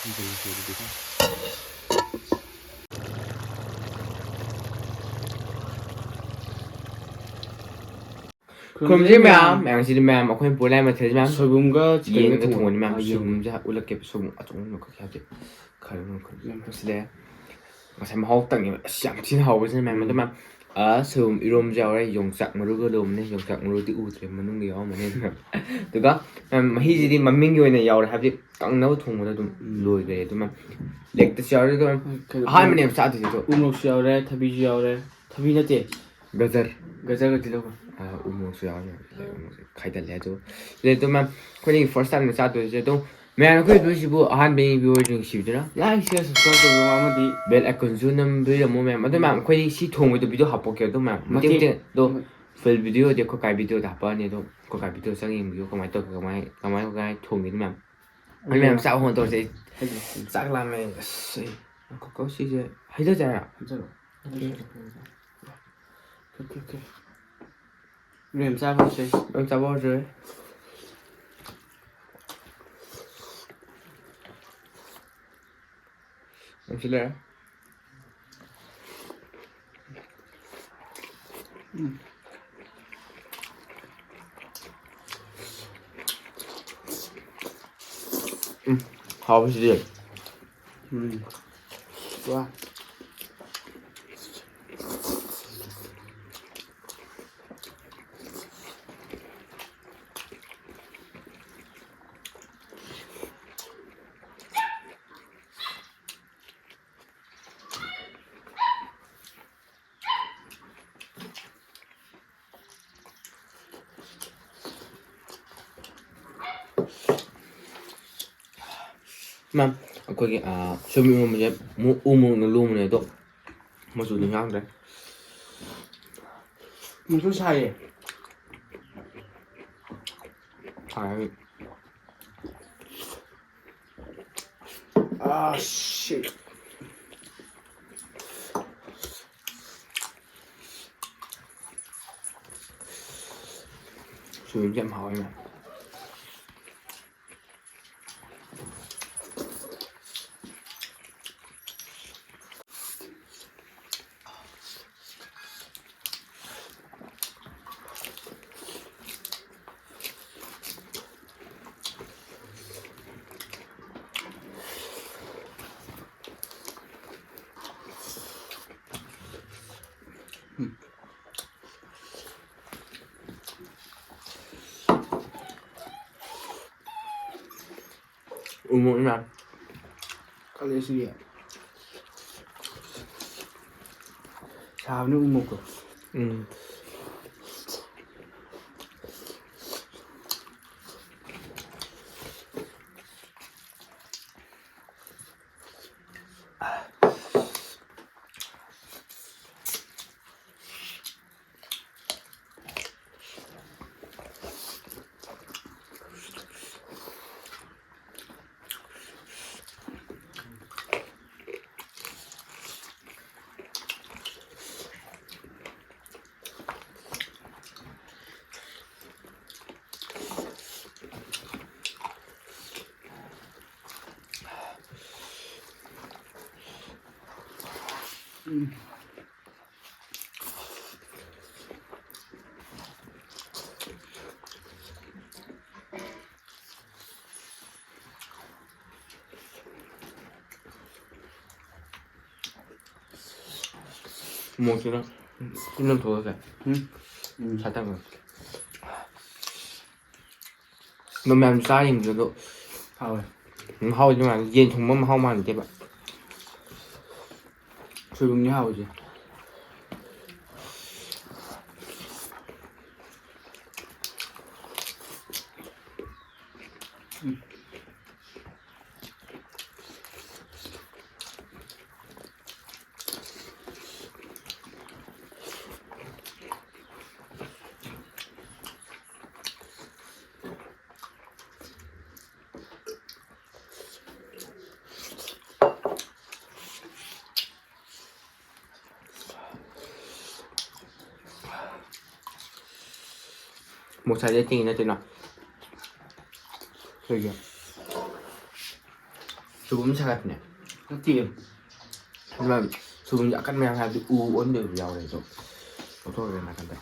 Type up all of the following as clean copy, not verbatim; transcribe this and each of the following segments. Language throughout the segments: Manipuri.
ꯈꯨꯔꯨꯝꯖꯩ ꯃꯌꯥꯝ ꯃꯌꯥꯝꯁꯤꯗꯤ ꯃꯌꯥꯝ ꯑꯩꯈꯣꯏ ꯄꯨꯔꯂꯥꯏ ꯃꯊꯦꯜꯁꯤ ꯃꯌꯥꯝ ꯁꯣꯏꯕꯨꯝꯒ ꯌꯦꯟꯒ ꯆꯤꯀꯟꯒ ꯊꯣꯡꯕꯅꯤ ꯃꯌꯥꯝ ꯊꯣꯡꯕ ꯁꯣꯏꯕꯨꯝꯁꯦ ꯎꯠꯂꯛꯀꯦ ꯁꯣꯏꯕꯨꯝ ꯑꯆꯧꯕ ꯈꯛ ꯍꯥꯞꯇꯦ ꯈꯔ ꯁꯤꯗ ꯉꯁꯥꯏ ꯃꯍꯥꯎ ꯇꯪꯉꯦꯕ ꯑꯁ ꯌꯥꯝ ꯊꯤꯅ ꯍꯥꯎꯕꯁꯤꯅ ꯃꯌꯥꯝ ꯑꯗꯨ ꯃꯌꯥꯝ ꯁꯣꯏꯕꯨꯝ ꯏꯔꯣꯝꯁꯨ ꯌꯥꯎꯔꯦ ꯌꯣꯡꯆꯥꯛ ꯃꯔꯨꯒ ꯂꯣꯝꯕꯅꯦ ꯌꯣꯡꯆꯥꯛ ꯃꯔꯨꯗꯤ ꯎꯗ꯭ꯔꯦ ꯃꯅꯨꯡꯗ ꯌꯥꯎꯔꯝꯃꯅꯤ ꯑꯗꯨꯒ ꯃꯍꯤꯁꯤꯗꯤ ꯃꯃꯤꯡꯒꯤ ꯑꯣꯏꯅ ꯌꯥꯎꯔꯦ ꯍꯥꯏꯕꯗꯤ ꯀꯪꯅꯕ ꯊꯣꯡꯕꯗ ꯑꯗꯨꯝ ꯂꯣꯏꯈ꯭ꯔꯦ ꯑꯗꯨꯃ ꯂꯦꯛꯇꯁꯨ ꯌꯥꯎꯔꯦ ꯑꯗꯨꯒ ꯑꯍꯥꯟꯕꯅꯦꯕ ꯆꯥꯗꯣꯏꯁꯦ ꯑꯗꯣ ꯎꯃꯣꯔꯣꯛꯁꯨ ꯌꯥꯎꯔꯦ ꯊꯕꯤꯁꯨ ꯌꯥꯎꯔꯦ ꯊꯕꯤ ꯅꯠꯇꯦ ꯒꯖꯔ ꯒꯖꯔꯒ ꯇꯤꯜꯍꯧꯒ ꯎꯃꯣꯔꯣꯛꯁꯨ ꯌꯥꯎꯔꯦ ꯎꯃꯣꯔꯣꯛꯁꯦ ꯈꯥꯏꯗꯜꯂꯦ ꯑꯗꯨ ꯁꯤꯗ ꯑꯗꯨꯝ ꯑꯩꯈꯣꯏꯒꯤ ꯐꯥꯔꯁ ꯇꯥꯏꯝꯗ ꯆꯥꯗꯣꯏꯁꯦ ꯑꯗꯨꯝ ꯃꯌꯥꯝ ꯑꯩꯈꯣꯏ ꯚꯤডিꯑꯣꯁꯤꯕꯨ ꯑꯍꯥꯟꯕꯒꯤ ꯚꯤডিꯑꯣ ꯅꯨꯡꯁꯤꯕꯤꯗꯨꯅ ꯂꯥꯏꯛ ꯁꯤꯌꯔ ꯁꯕꯁꯀ꯭ꯔꯥꯏꯕ ꯇꯧꯕꯤꯌꯣ ꯑꯃꯗꯤ ꯕꯦꯜ ꯑꯥꯏꯀꯟꯁꯨ ꯅꯝꯕꯤꯔꯝꯃꯣ ꯃꯌꯥꯝ ꯑꯗꯨ ꯃꯌꯥꯝ ꯑꯩꯈꯣꯏ ꯁꯤ ꯊꯣꯡꯕꯗꯣ ꯚꯤꯗꯤꯑꯣ ꯍꯥꯞꯄꯛꯀꯦ ꯑꯗꯨꯝ ꯃꯌꯥꯝ ꯃꯇꯦꯛ ꯃꯇꯦꯛ ꯑꯗꯣ ꯐꯨꯜ ꯚꯤꯗꯤꯑꯣꯗꯤ ꯑꯩꯈꯣꯏ ꯀꯥꯏ ꯚꯤꯗꯤꯑꯣꯗ ꯍꯥꯞꯄꯛꯑꯅꯤ ꯑꯗꯣ ꯑꯩꯈꯣꯏ ꯀꯥꯏ ꯚꯤꯗꯤꯑꯣ ꯆꯪ ꯌꯦꯡꯕꯤꯌꯨ ꯀꯃꯥꯏꯅ ꯇꯧꯒꯦ ꯀꯃꯥꯏꯅ ꯊꯣꯡꯒꯦꯗꯣ ꯃꯌꯥꯝ ꯑꯩ ꯃꯌꯥꯝ ꯆꯥꯛ ꯍꯣꯟ ꯇꯧꯔꯁꯦ ꯑꯩ ꯆꯥꯛ ꯂꯥꯝꯃꯦ ꯑꯁ ꯑꯩ ꯁꯤꯁꯦ ꯍꯩꯖꯥꯔꯦ ꯍꯩꯖꯔꯣ 오케이. 램 짜보세요. 좀 잡아줘. 실례. 하우시지. 좋아. ꯃꯥꯝ ꯑꯩꯈꯣꯏꯒꯤ ꯁꯣꯏꯕꯨꯝ ꯏꯔꯣꯟꯕꯁꯦ ꯎꯃꯣꯔꯣꯛꯅ ꯂꯣꯡꯕꯅꯦ ꯑꯗꯣ ꯃꯆꯨꯗꯤ ꯉꯥꯡꯗ꯭ꯔꯦ 무슨 사이에? ꯍꯥꯏ 아, 씨. ꯁꯣꯏꯕꯨꯝꯁꯦ ꯌꯥꯝ ꯍꯥꯎꯋꯦ ꯃꯥꯝ 우모이 맘 kalesiye. Sabi umok ko. 우모씨랑 좀 더 돼. 잘 담가. 너 맘 쌀인데도 하we. 하오지만 얘 정말 하오만 안 돼 봐. 조용히 하오지. 뭐 잘 띵이나 되나? 저기요. 수분 사갔네. ꯅꯠꯇꯦ 하지만 수분 약간 그냥 하도 온데도 야오래도 어떻게 나간다.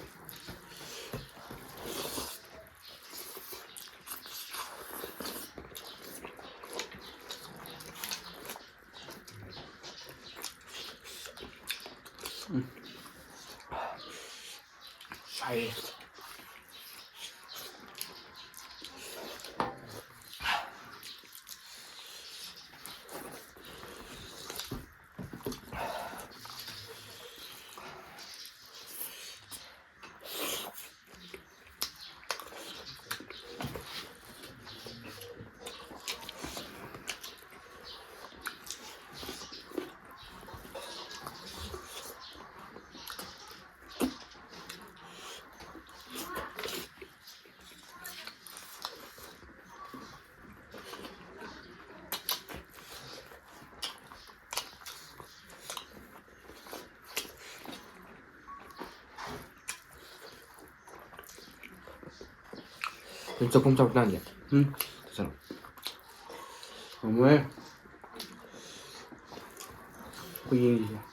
샤이 조금 적당해. 응 괜찮아. 정말 고양이야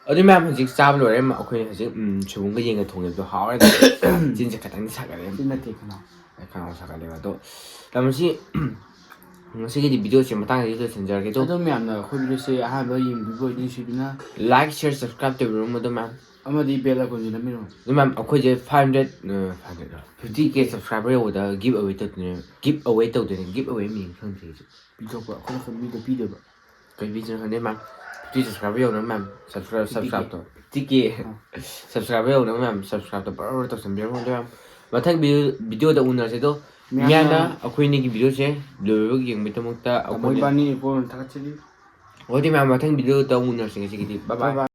어디 면 hꯧ직 싸블 노래 막 어코이 hꯧ직 좋은 거 얘가 동해도 하와야 진짜 가장 사가래. 찐 낫대 그나 약간 사가래가 또 다음시 시기디 비디오 지금 땅에 이거 전자게도 ꯑꯗꯨꯝ ꯌꯥꯝꯅ ꯑꯩꯈꯣꯏ ꯚꯤꯗꯤꯑꯣꯁꯦ ꯑꯍꯥꯟꯕ ꯌꯦꯡꯕꯤꯕ ꯑꯣꯏꯗꯣꯏꯁꯤꯗꯨꯅ like share subscribe ꯇꯧꯕꯤꯔꯣ ꯃꯗꯨꯃ ꯑꯃꯗꯤ ꯕꯦꯜ ꯑꯥꯏꯀꯣꯟꯁꯤ ꯅꯝꯕꯤꯔꯣ ꯃꯦꯝ ꯑꯩꯈꯣꯏꯁꯦ 50k subscriber ꯌꯧꯕꯗ give away ꯇꯧꯗꯣꯏꯅꯦ give away ꯇꯧꯗꯣꯏꯅꯦ give away ꯃꯤꯡ ꯈꯪꯗꯦ ꯑꯩꯁꯨ ꯄꯤꯊꯣꯛꯄ ꯑꯩꯈꯣꯏꯅ ꯈꯪꯕꯤꯗ ꯄꯤꯗꯕ ꯀꯩ ꯕꯤꯖꯅ ꯈꯪꯗꯦ ꯃꯦꯝ 50 subscriber ꯌꯧꯅꯕ ꯃꯦꯝ subscribe ꯇꯧ TK subscriber ꯌꯧꯅꯕ ꯃꯦꯝ subscribe ꯇꯧ ꯕꯔ ꯇꯧꯁꯟꯕꯤꯔꯝꯃꯣ ꯃꯦꯝ ꯃꯊꯪ ꯚꯤꯗꯤꯑꯣꯗ ꯎꯅꯔꯁꯦ ꯑꯗꯣ ꯃꯤꯌꯥꯝꯅ ꯑꯩꯈꯣꯏꯅꯤꯒꯤ ꯚꯤꯗꯤꯑꯣꯁꯦ ꯂꯣꯏꯕ ꯌꯦꯡꯕꯒꯤꯗꯃꯛꯇ ꯃꯣꯏꯕꯥꯅꯤ ꯀꯣꯟꯅ ꯊꯥꯒꯠꯆꯔꯤ ꯑꯩꯈꯣꯏꯗꯤ ꯃꯌꯥꯝ ꯃꯊꯪ ꯚꯤꯗꯤꯑꯣꯗ ꯑꯃꯨꯛ ꯎꯅꯔꯁꯤ ꯉꯁꯤꯒꯤꯗꯤ ꯕꯥꯏ ꯕꯥꯏ